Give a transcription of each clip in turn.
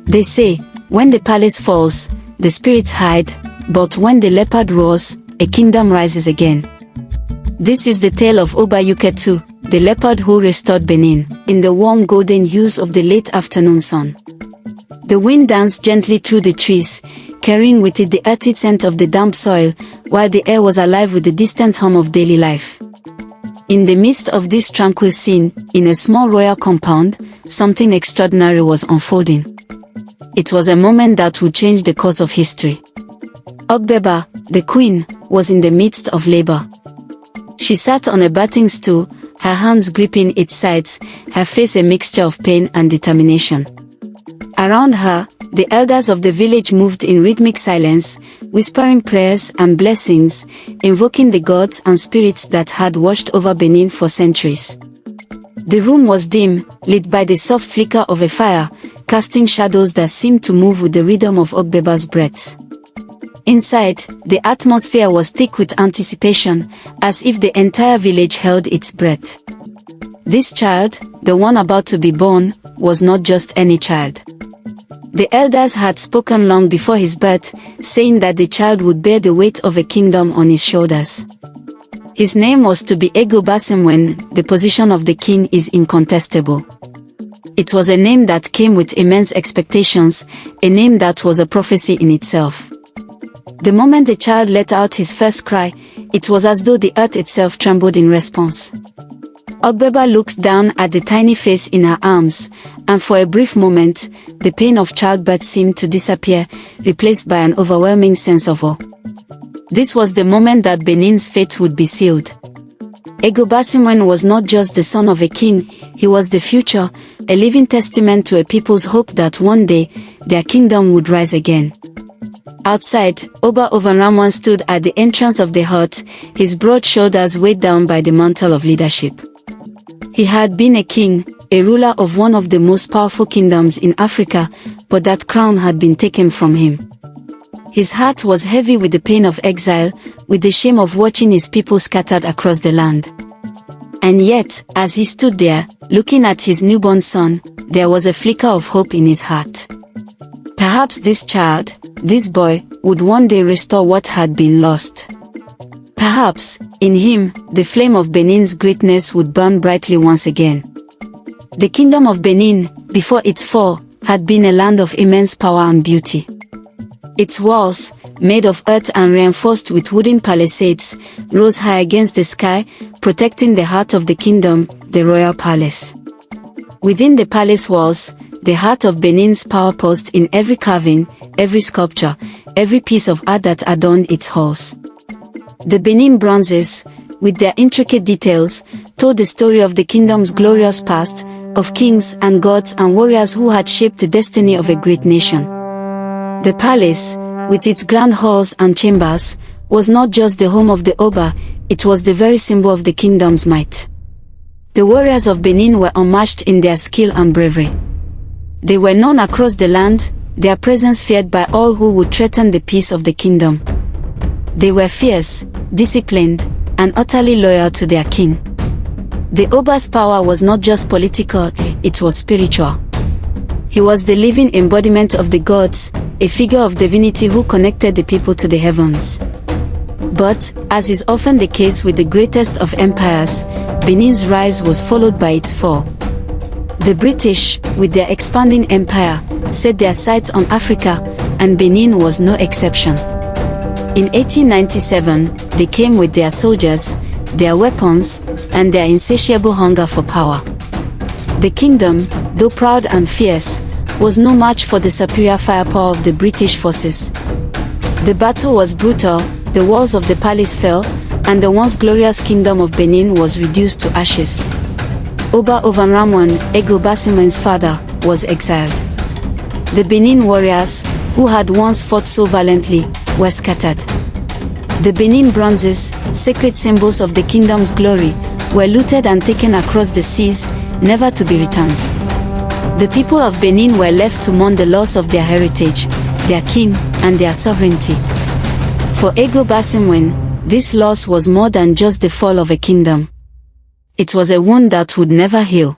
They say, when the palace falls, the spirits hide, but when the leopard roars, a kingdom rises again. This is the tale of Oba Eweka II, the leopard who restored Benin, in the warm golden hues of the late afternoon sun. The wind danced gently through the trees, carrying with it the earthy scent of the damp soil, while the air was alive with the distant hum of daily life. In the midst of this tranquil scene, in a small royal compound, something extraordinary was unfolding. It was a moment that would change the course of history. Ogbeba, the queen, was in the midst of labor. She sat on a bathing stool, her hands gripping its sides, her face a mixture of pain and determination. Around her, the elders of the village moved in rhythmic silence, whispering prayers and blessings, invoking the gods and spirits that had watched over Benin for centuries. The room was dim, lit by the soft flicker of a fire, casting shadows that seemed to move with the rhythm of Ogbeba's breaths. Inside, the atmosphere was thick with anticipation, as if the entire village held its breath. This child, the one about to be born, was not just any child. The elders had spoken long before his birth, saying that the child would bear the weight of a kingdom on his shoulders. His name was to be Oba of Benin. The position of the king is incontestable. It was a name that came with immense expectations, a name that was a prophecy in itself. The moment the child let out his first cry, it was as though the earth itself trembled in response. Ogbeba looked down at the tiny face in her arms, and for a brief moment, the pain of childbirth seemed to disappear, replaced by an overwhelming sense of awe. This was the moment that Benin's fate would be sealed. Oba of Benin was not just the son of a king, he was the future, a living testament to a people's hope that one day, their kingdom would rise again. Outside, Oba of Benin stood at the entrance of the hut, his broad shoulders weighed down by the mantle of leadership. He had been a king, a ruler of one of the most powerful kingdoms in Africa, but that crown had been taken from him. His heart was heavy with the pain of exile, with the shame of watching his people scattered across the land. And yet, as he stood there, looking at his newborn son, there was a flicker of hope in his heart. Perhaps this child, this boy, would one day restore what had been lost. Perhaps, in him, the flame of Benin's greatness would burn brightly once again. The kingdom of Benin, before its fall, had been a land of immense power and beauty. Its walls, made of earth and reinforced with wooden palisades, rose high against the sky, protecting the heart of the kingdom, the royal palace. Within the palace walls, the heart of Benin's power pulsed in every carving, every sculpture, every piece of art that adorned its halls. The Benin bronzes, with their intricate details, told the story of the kingdom's glorious past, of kings and gods and warriors who had shaped the destiny of a great nation. The palace, with its grand halls and chambers, was not just the home of the Oba, it was the very symbol of the kingdom's might. The warriors of Benin were unmatched in their skill and bravery. They were known across the land, their presence feared by all who would threaten the peace of the kingdom. They were fierce, disciplined, and utterly loyal to their king. The Oba's power was not just political, it was spiritual. He was the living embodiment of the gods, a figure of divinity who connected the people to the heavens. But, as is often the case with the greatest of empires, Benin's rise was followed by its fall. The British, with their expanding empire, set their sights on Africa, and Benin was no exception. In 1897, they came with their soldiers, their weapons, and their insatiable hunger for power. The kingdom, though proud and fierce, was no match for the superior firepower of the British forces. The battle was brutal, the walls of the palace fell, and the once glorious kingdom of Benin was reduced to ashes. Oba of Benin, Oba of Benin's father, was exiled. The Benin warriors, who had once fought so valiantly, were scattered. The Benin bronzes, sacred symbols of the kingdom's glory, were looted and taken across the seas, never to be returned. The people of Benin were left to mourn the loss of their heritage, their king, and their sovereignty. For Oba of Benin, this loss was more than just the fall of a kingdom. It was a wound that would never heal.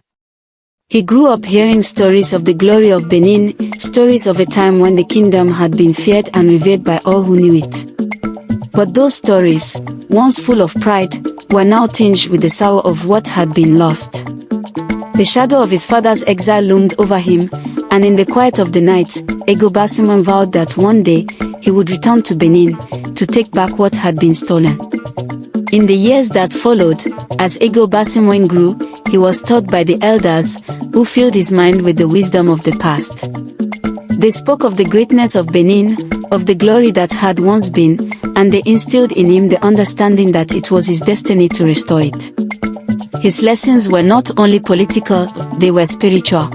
He grew up hearing stories of the glory of Benin, stories of a time when the kingdom had been feared and revered by all who knew it. But those stories, once full of pride, were now tinged with the sorrow of what had been lost. The shadow of his father's exile loomed over him, and in the quiet of the night, Oba vowed that one day, he would return to Benin, to take back what had been stolen. In the years that followed, as Oba grew, he was taught by the elders, who filled his mind with the wisdom of the past. They spoke of the greatness of Benin, of the glory that had once been, and they instilled in him the understanding that it was his destiny to restore it. His lessons were not only political, they were spiritual.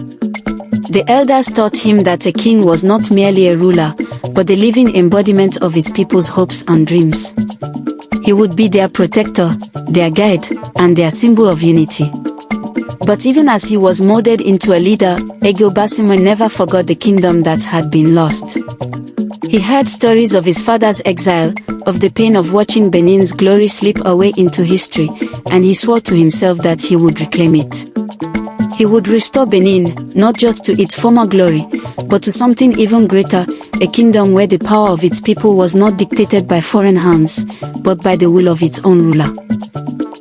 The elders taught him that a king was not merely a ruler, but the living embodiment of his people's hopes and dreams. He would be their protector, their guide, and their symbol of unity. But even as he was molded into a leader, Oba never forgot the kingdom that had been lost. He heard stories of his father's exile, of the pain of watching Benin's glory slip away into history, and he swore to himself that he would reclaim it. He would restore Benin, not just to its former glory, but to something even greater, a kingdom where the power of its people was not dictated by foreign hands, but by the will of its own ruler.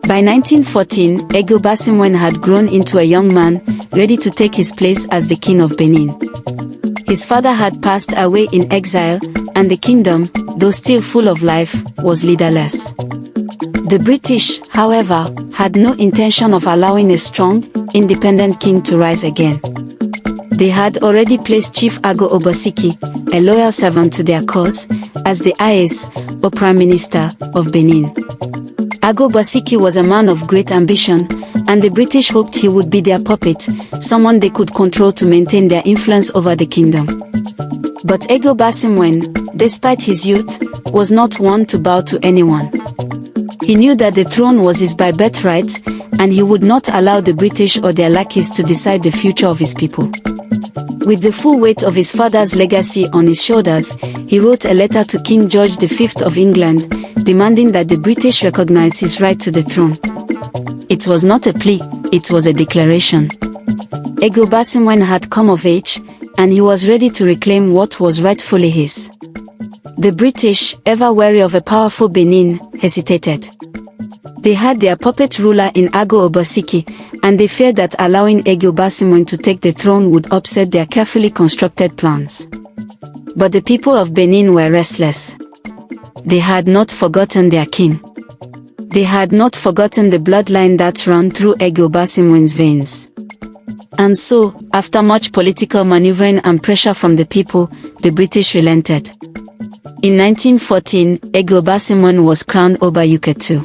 By 1914, Oba had grown into a young man, ready to take his place as the king of Benin. His father had passed away in exile, and the kingdom, though still full of life, was leaderless. The British, however, had no intention of allowing a strong, independent king to rise again. They had already placed Chief Oba Eweka, a loyal servant to their cause, as the Ayes, or Prime Minister, of Benin. Oba Eweka was a man of great ambition, and the British hoped he would be their puppet, someone they could control to maintain their influence over the kingdom. But Oba, despite his youth, was not one to bow to anyone. He knew that the throne was his by birthright, and he would not allow the British or their lackeys to decide the future of his people. With the full weight of his father's legacy on his shoulders, he wrote a letter to King George V of England, demanding that the British recognize his right to the throne. It was not a plea, it was a declaration. Oba had come of age, and he was ready to reclaim what was rightfully his. The British, ever wary of a powerful Benin, hesitated. They had their puppet ruler in Oba Eweka, and they feared that allowing Oba to take the throne would upset their carefully constructed plans. But the people of Benin were restless. They had not forgotten their king. They had not forgotten the bloodline that ran through Oba's veins. And so, after much political maneuvering and pressure from the people, the British relented. In 1914, Oba was crowned Oba Eweka II.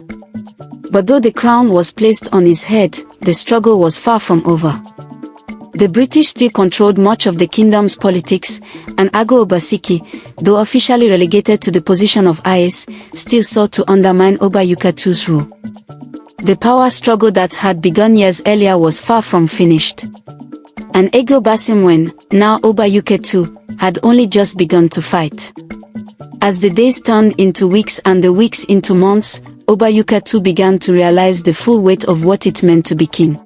But though the crown was placed on his head, the struggle was far from over. The British still controlled much of the kingdom's politics, and Oba Eweka, though officially relegated to the position of Ayes, still sought to undermine Oba Eweka II's rule. The power struggle that had begun years earlier was far from finished. And Oba, now Oba Eweka II, had only just begun to fight. As the days turned into weeks and the weeks into months, Oba Eweka II began to realize the full weight of what it meant to be king.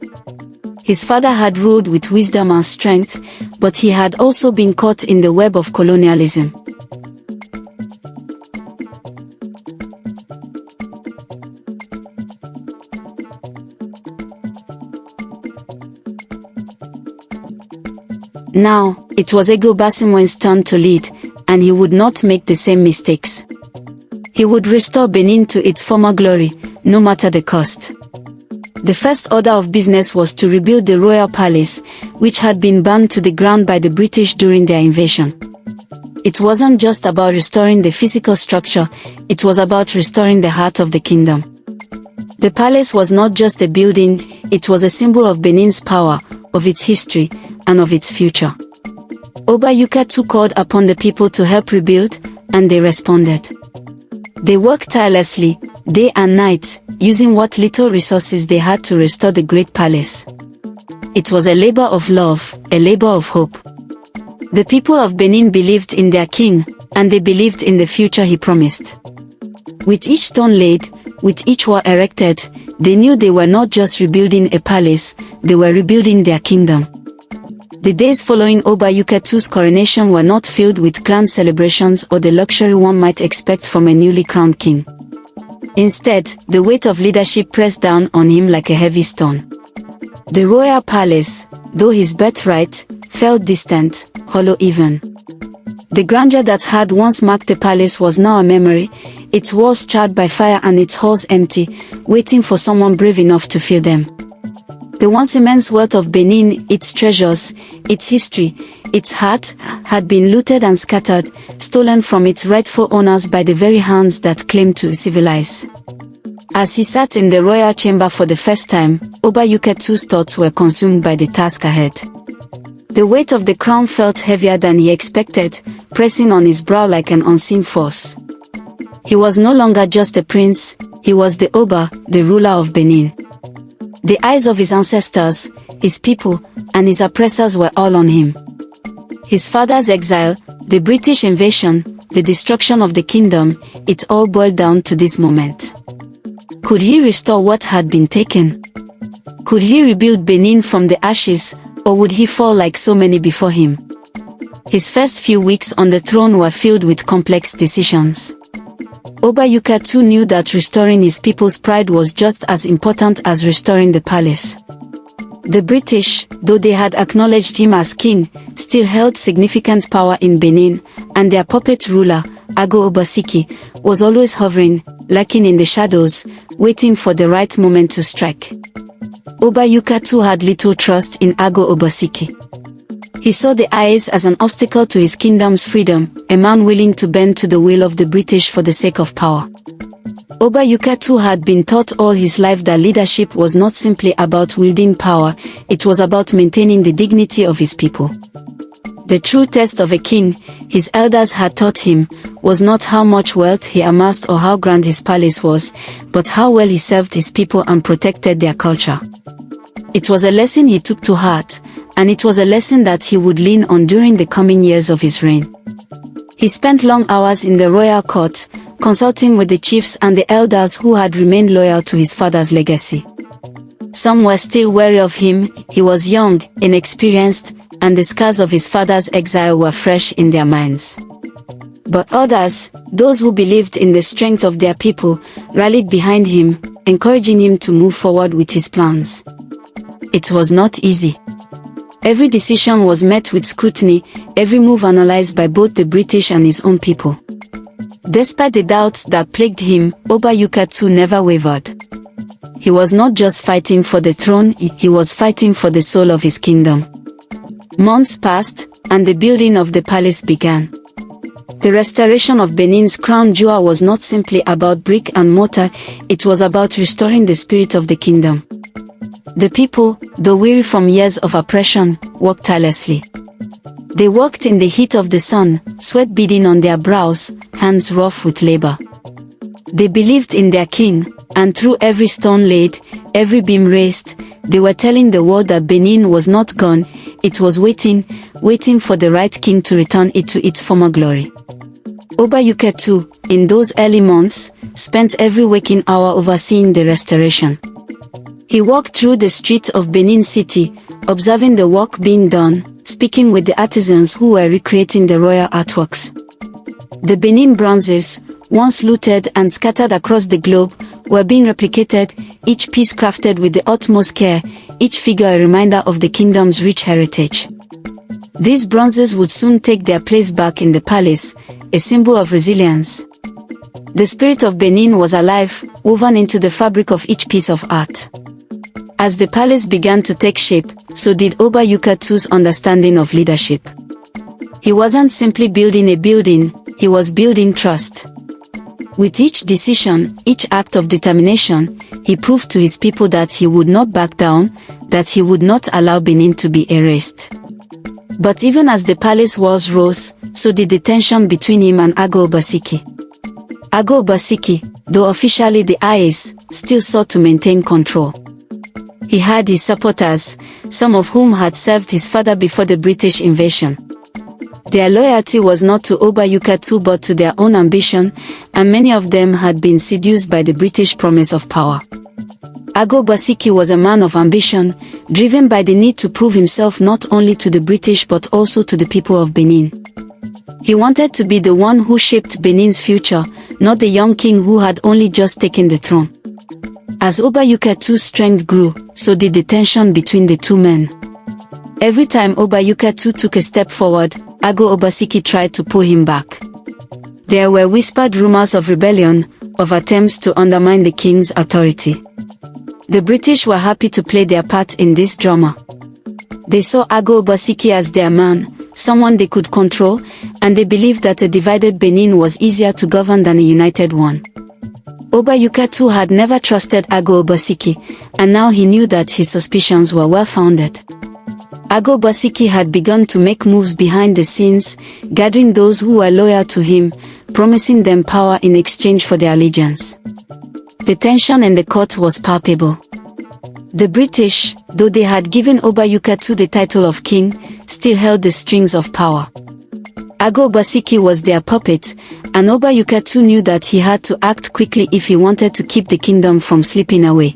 His father had ruled with wisdom and strength, but he had also been caught in the web of colonialism. Now, it was Oba's turn to lead, and he would not make the same mistakes. He would restore Benin to its former glory, no matter the cost. The first order of business was to rebuild the royal palace, which had been burned to the ground by the British during their invasion. It wasn't just about restoring the physical structure, it was about restoring the heart of the kingdom. The palace was not just a building, it was a symbol of Benin's power, of its history, and of its future. Oba Eweka II called upon the people to help rebuild, and they responded. They worked tirelessly, day and night, using what little resources they had to restore the great palace. It was a labor of love, a labor of hope. The people of Benin believed in their king, and they believed in the future he promised. With each stone laid, with each wall erected, they knew they were not just rebuilding a palace, they were rebuilding their kingdom. The days following Oba Eweka II's coronation were not filled with grand celebrations or the luxury one might expect from a newly crowned king. Instead, the weight of leadership pressed down on him like a heavy stone. The royal palace, though his birthright, felt distant, hollow even. The grandeur that had once marked the palace was now a memory, its walls charred by fire and its halls empty, waiting for someone brave enough to fill them. The once immense wealth of Benin, its treasures, its history, its heart, had been looted and scattered, stolen from its rightful owners by the very hands that claimed to civilize. As he sat in the royal chamber for the first time, Oba Eweka II's thoughts were consumed by the task ahead. The weight of the crown felt heavier than he expected, pressing on his brow like an unseen force. He was no longer just a prince, he was the Oba, the ruler of Benin. The eyes of his ancestors, his people, and his oppressors were all on him. His father's exile, the British invasion, the destruction of the kingdom, it all boiled down to this moment. Could he restore what had been taken? Could he rebuild Benin from the ashes, or would he fall like so many before him? His first few weeks on the throne were filled with complex decisions. Oba Eweka II knew that restoring his people's pride was just as important as restoring the palace. The British, though they had acknowledged him as king, still held significant power in Benin, and their puppet ruler, Ago Obaseki, was always hovering, lurking in the shadows, waiting for the right moment to strike. Oba Eweka II had little trust in Ago Obaseki. He saw the eyes as an obstacle to his kingdom's freedom, a man willing to bend to the will of the British for the sake of power. Oba Eweka II had been taught all his life that leadership was not simply about wielding power, it was about maintaining the dignity of his people. The true test of a king, his elders had taught him, was not how much wealth he amassed or how grand his palace was, but how well he served his people and protected their culture. It was a lesson he took to heart, and it was a lesson that he would lean on during the coming years of his reign. He spent long hours in the royal court, consulting with the chiefs and the elders who had remained loyal to his father's legacy. Some were still wary of him, he was young, inexperienced, and the scars of his father's exile were fresh in their minds. But others, those who believed in the strength of their people, rallied behind him, encouraging him to move forward with his plans. It was not easy. Every decision was met with scrutiny, every move analyzed by both the British and his own people. Despite the doubts that plagued him, Oba Eweka II never wavered. He was not just fighting for the throne, he was fighting for the soul of his kingdom. Months passed, and the building of the palace began. The restoration of Benin's crown jewel was not simply about brick and mortar, it was about restoring the spirit of the kingdom. The people, though weary from years of oppression, worked tirelessly. They worked in the heat of the sun, sweat beading on their brows, hands rough with labor. They believed in their king, and through every stone laid, every beam raised, they were telling the world that Benin was not gone, it was waiting for the right king to return it to its former glory. Oba Eweka II, in those early months, spent every waking hour overseeing the restoration. He walked through the streets of Benin City, observing the work being done, speaking with the artisans who were recreating the royal artworks. The Benin bronzes, once looted and scattered across the globe, were being replicated, each piece crafted with the utmost care, each figure a reminder of the kingdom's rich heritage. These bronzes would soon take their place back in the palace, a symbol of resilience. The spirit of Benin was alive, woven into the fabric of each piece of art. As the palace began to take shape, so did Oba Eweka II's understanding of leadership. He wasn't simply building a building, he was building trust. With each decision, each act of determination, he proved to his people that he would not back down, that he would not allow Benin to be erased. But even as the palace walls rose, so did the tension between him and Ago Obaseki. Ago Obaseki, though officially the IS, still sought to maintain control. He had his supporters, some of whom had served his father before the British invasion. Their loyalty was not to Oba Eweka II but to their own ambition, and many of them had been seduced by the British promise of power. Ago Obaseki was a man of ambition, driven by the need to prove himself not only to the British but also to the people of Benin. He wanted to be the one who shaped Benin's future, not the young king who had only just taken the throne. As Oba Eweka's strength grew, so did the tension between the two men. Every time Oba Eweka took a step forward, Ago Obaseki tried to pull him back. There were whispered rumors of rebellion, of attempts to undermine the king's authority. The British were happy to play their part in this drama. They saw Ago Obaseki as their man, someone they could control, and they believed that a divided Benin was easier to govern than a united one. Oba Eweka had never trusted Ago Obaseki, and now he knew that his suspicions were well-founded. Ago Obaseki had begun to make moves behind the scenes, gathering those who were loyal to him, promising them power in exchange for their allegiance. The tension in the court was palpable. The British, though they had given Oba Eweka the title of king, still held the strings of power. Ago Obaseki was their puppet, and Oba Eweka knew that he had to act quickly if he wanted to keep the kingdom from slipping away.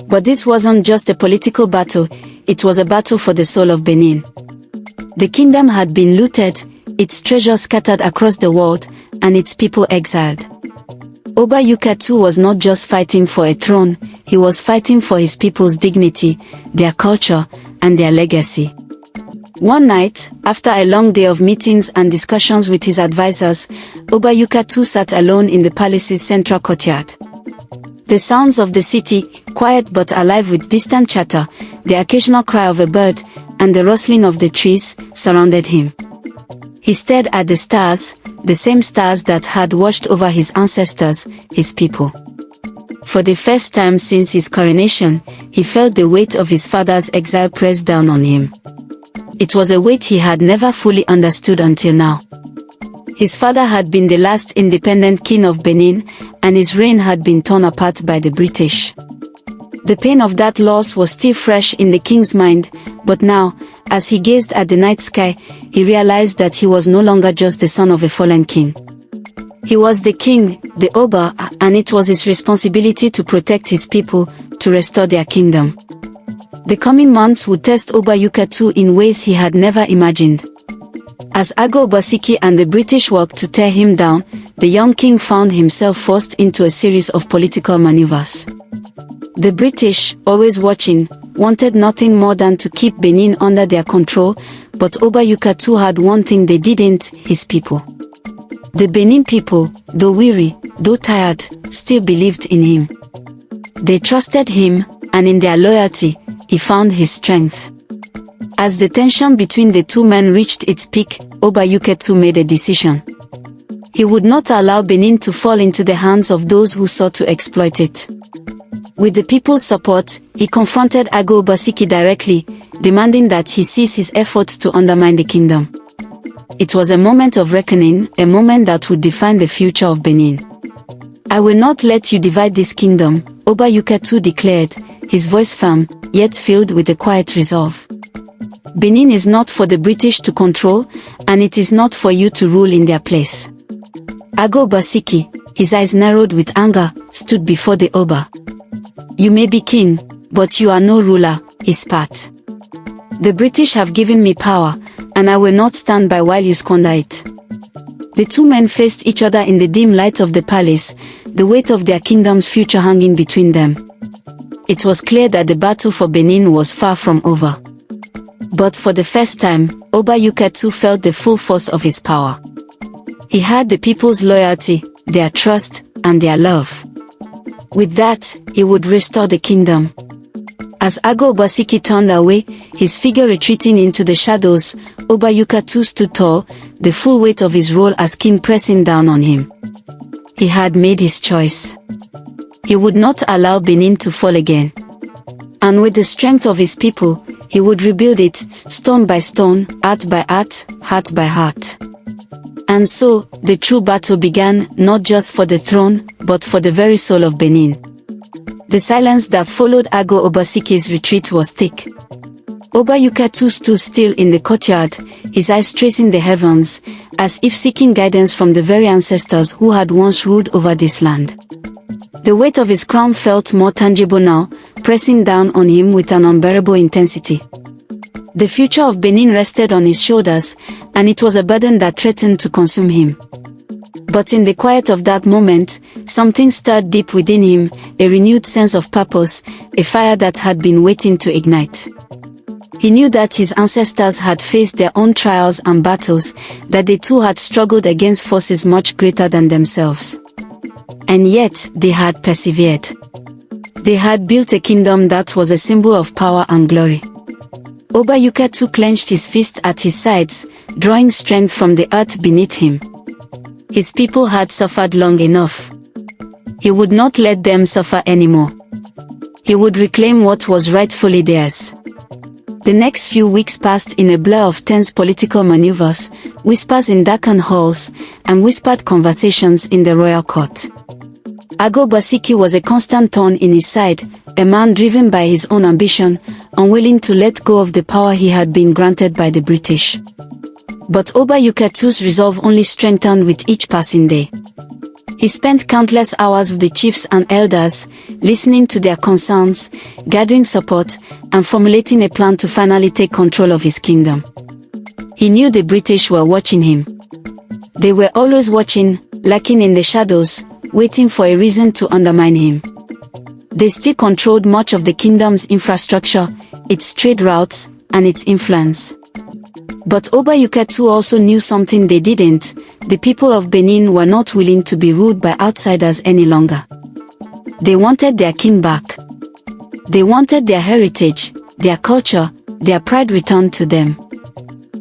But this wasn't just a political battle, it was a battle for the soul of Benin. The kingdom had been looted, its treasures scattered across the world, and its people exiled. Oba Eweka was not just fighting for a throne, he was fighting for his people's dignity, their culture, and their legacy. One night, after a long day of meetings and discussions with his advisors, Oba Eweka sat alone in the palace's central courtyard. The sounds of the city, quiet but alive with distant chatter, the occasional cry of a bird, and the rustling of the trees, surrounded him. He stared at the stars, the same stars that had watched over his ancestors, his people. For the first time since his coronation, he felt the weight of his father's exile press down on him. It was a weight he had never fully understood until now. His father had been the last independent king of Benin, and his reign had been torn apart by the British. The pain of that loss was still fresh in the king's mind, but now, as he gazed at the night sky, he realized that he was no longer just the son of a fallen king. He was the king, the Oba, and it was his responsibility to protect his people, to restore their kingdom. The coming months would test Oba Eweka in ways he had never imagined. As Ago Obaseki and the British worked to tear him down, the young king found himself forced into a series of political maneuvers. The British, always watching, wanted nothing more than to keep Benin under their control, but Oba Eweka had one thing they didn't: his people. The Benin people, though weary, though tired, still believed in him. They trusted him, and in their loyalty, he found his strength. As the tension between the two men reached its peak, Oba Eweka made a decision. He would not allow Benin to fall into the hands of those who sought to exploit it. With the people's support, he confronted Ago Obaseki directly, demanding that he cease his efforts to undermine the kingdom. It was a moment of reckoning, a moment that would define the future of Benin. "I will not let you divide this kingdom," Oba Eweka declared, his voice firm, yet filled with a quiet resolve. "Benin is not for the British to control, and it is not for you to rule in their place." Ago Obaseki, his eyes narrowed with anger, stood before the Oba. "You may be king, but you are no ruler," he spat. "The British have given me power, and I will not stand by while you squander it." The two men faced each other in the dim light of the palace, the weight of their kingdom's future hanging between them. It was clear that the battle for Benin was far from over. But for the first time, Oba Eweka felt the full force of his power. He had the people's loyalty, their trust, and their love. With that, he would restore the kingdom. As Ago Obaseki turned away, his figure retreating into the shadows, Oba Eweka stood tall, the full weight of his role as king pressing down on him. He had made his choice. He would not allow Benin to fall again. And with the strength of his people, he would rebuild it, stone by stone, art by art, heart by heart. And so, the true battle began, not just for the throne, but for the very soul of Benin. The silence that followed Ago Obaseki's retreat was thick. Oba Eweka stood still in the courtyard, his eyes tracing the heavens, as if seeking guidance from the very ancestors who had once ruled over this land. The weight of his crown felt more tangible now, pressing down on him with an unbearable intensity. The future of Benin rested on his shoulders, and it was a burden that threatened to consume him. But in the quiet of that moment, something stirred deep within him, a renewed sense of purpose, a fire that had been waiting to ignite. He knew that his ancestors had faced their own trials and battles, that they too had struggled against forces much greater than themselves. And yet, they had persevered. They had built a kingdom that was a symbol of power and glory. Oba Eweka too clenched his fist at his sides, drawing strength from the earth beneath him. His people had suffered long enough. He would not let them suffer anymore. He would reclaim what was rightfully theirs. The next few weeks passed in a blur of tense political maneuvers, whispers in darkened halls, and whispered conversations in the royal court. Oba Eweka was a constant thorn in his side, a man driven by his own ambition, unwilling to let go of the power he had been granted by the British. But Oba Eweka too's resolve only strengthened with each passing day. He spent countless hours with the chiefs and elders, listening to their concerns, gathering support, and formulating a plan to finally take control of his kingdom. He knew the British were watching him. They were always watching, lurking in the shadows, waiting for a reason to undermine him. They still controlled much of the kingdom's infrastructure, its trade routes, and its influence. But Oba Eweka too also knew something they didn't: the people of Benin were not willing to be ruled by outsiders any longer. They wanted their king back. They wanted their heritage, their culture, their pride returned to them.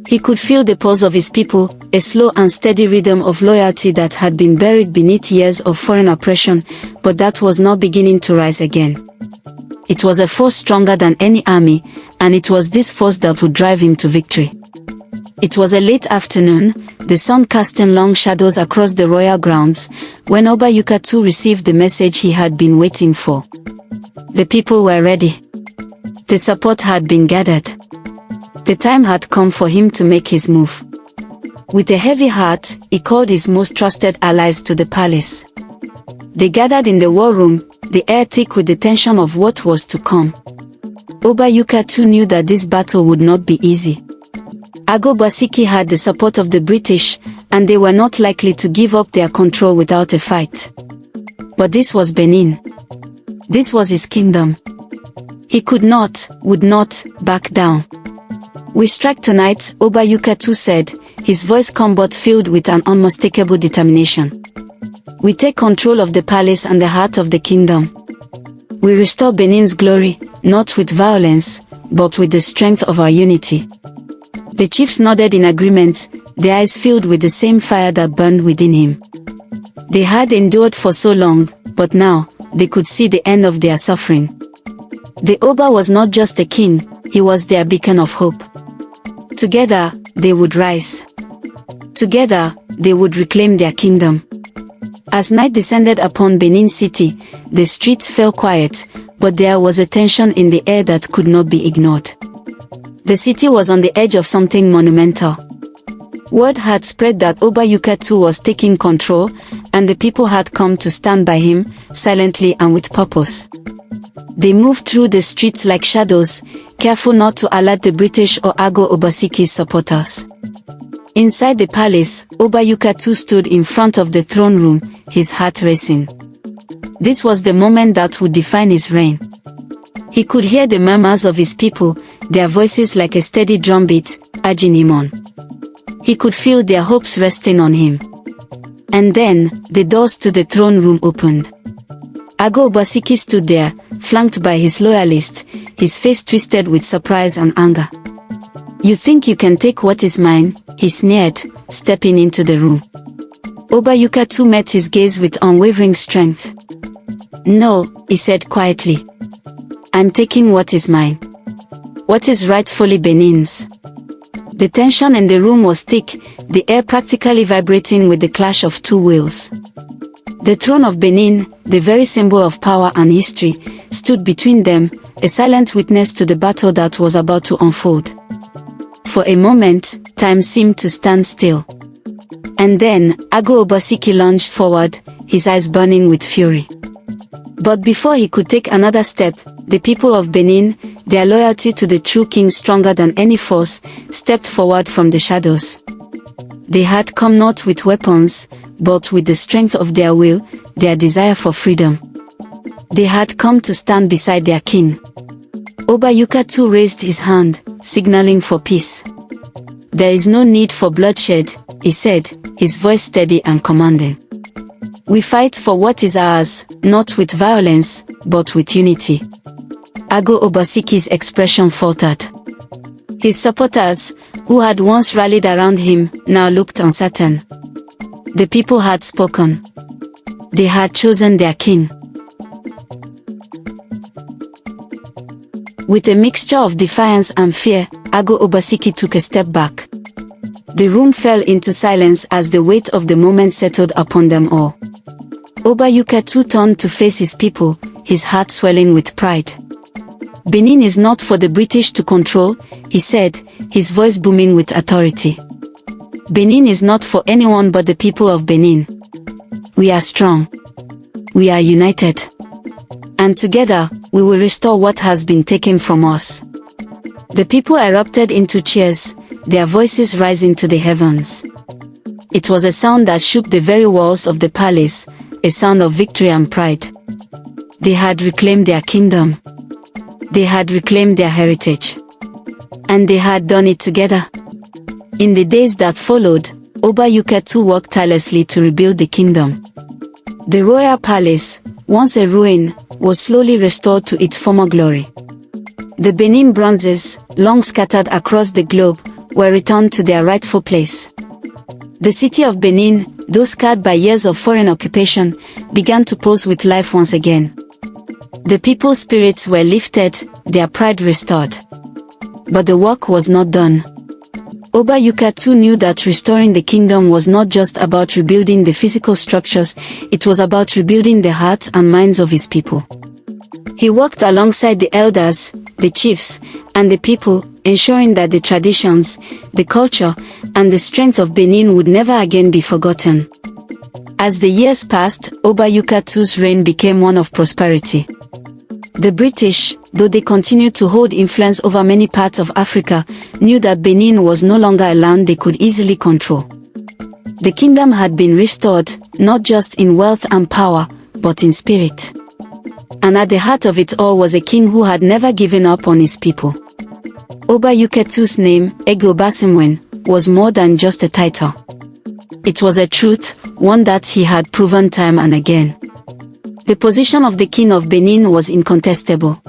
He could feel the pulse of his people, a slow and steady rhythm of loyalty that had been buried beneath years of foreign oppression, but that was now beginning to rise again. It was a force stronger than any army, and it was this force that would drive him to victory. It was a late afternoon, the sun casting long shadows across the royal grounds, when Oba Eweka too received the message he had been waiting for. The people were ready. The support had been gathered. The time had come for him to make his move. With a heavy heart, he called his most trusted allies to the palace. They gathered in the war room, the air thick with the tension of what was to come. Oba Eweka too knew that this battle would not be easy. Oba Eweka had the support of the British, and they were not likely to give up their control without a fight. But this was Benin. This was his kingdom. He could not, would not, back down. "We strike tonight," Oba Eweka too said, his voice calm but filled with an unmistakable determination. "We take control of the palace and the heart of the kingdom. We restore Benin's glory, not with violence, but with the strength of our unity." The chiefs nodded in agreement, their eyes filled with the same fire that burned within him. They had endured for so long, but now, they could see the end of their suffering. The Oba was not just a king, he was their beacon of hope. Together, they would rise. Together, they would reclaim their kingdom. As night descended upon Benin City, the streets fell quiet, but there was a tension in the air that could not be ignored. The city was on the edge of something monumental. Word had spread that Oba Eweka too was taking control, and the people had come to stand by him, silently and with purpose. They moved through the streets like shadows, careful not to alert the British or Oba Eweka's supporters. Inside the palace, Oba Eweka too stood in front of the throne room, his heart racing. This was the moment that would define his reign. He could hear the murmurs of his people, their voices like a steady drumbeat, urging him on. He could feel their hopes resting on him. And then, the doors to the throne room opened. Oba Eweka stood there, flanked by his loyalists, his face twisted with surprise and anger. "You think you can take what is mine?" he sneered, stepping into the room. Oba Eweka too met his gaze with unwavering strength. "No," he said quietly. "I'm taking what is mine. What is rightfully Benin's." The tension in the room was thick, the air practically vibrating with the clash of two wills. The throne of Benin, the very symbol of power and history, stood between them, a silent witness to the battle that was about to unfold. For a moment, time seemed to stand still. And then, Oba Eweka lunged forward, his eyes burning with fury. But before he could take another step, the people of Benin, their loyalty to the true king stronger than any force, stepped forward from the shadows. They had come not with weapons, but with the strength of their will, their desire for freedom. They had come to stand beside their king. Oba Eweka too raised his hand, signaling for peace. "There is no need for bloodshed," he said, his voice steady and commanding. "We fight for what is ours, not with violence, but with unity." Ago Obasiki's expression faltered. His supporters, who had once rallied around him, now looked uncertain. The people had spoken. They had chosen their king. With a mixture of defiance and fear, Ago Obasiki took a step back. The room fell into silence as the weight of the moment settled upon them all. Oba Eweka too turned to face his people, his heart swelling with pride. "Benin is not for the British to control," he said, his voice booming with authority. "Benin is not for anyone but the people of Benin. We are strong. We are united. And together, we will restore what has been taken from us." The people erupted into cheers, their voices rising to the heavens. It was a sound that shook the very walls of the palace, a sound of victory and pride. They had reclaimed their kingdom. They had reclaimed their heritage. And they had done it together. In the days that followed, Oba Eweka too worked tirelessly to rebuild the kingdom. The royal palace, once a ruin, was slowly restored to its former glory. The Benin bronzes, long scattered across the globe, were returned to their rightful place. The city of Benin, though scarred by years of foreign occupation, began to pulse with life once again. The people's spirits were lifted, their pride restored. But the work was not done. Oba Eweka too knew that restoring the kingdom was not just about rebuilding the physical structures, it was about rebuilding the hearts and minds of his people. He worked alongside the elders, the chiefs, and the people, ensuring that the traditions, the culture, and the strength of Benin would never again be forgotten. As the years passed, Oba Eweka too's reign became one of prosperity. The British, though they continued to hold influence over many parts of Africa, knew that Benin was no longer a land they could easily control. The kingdom had been restored, not just in wealth and power, but in spirit. And at the heart of it all was a king who had never given up on his people. Oba Eweka too's name, Ege Obasimwen, was more than just a title. It was a truth, one that he had proven time and again. The position of the king of Benin was incontestable.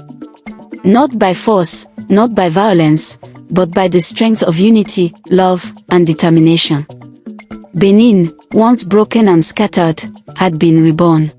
Not by force, not by violence, but by the strength of unity, love, and determination. Benin, once broken and scattered, had been reborn.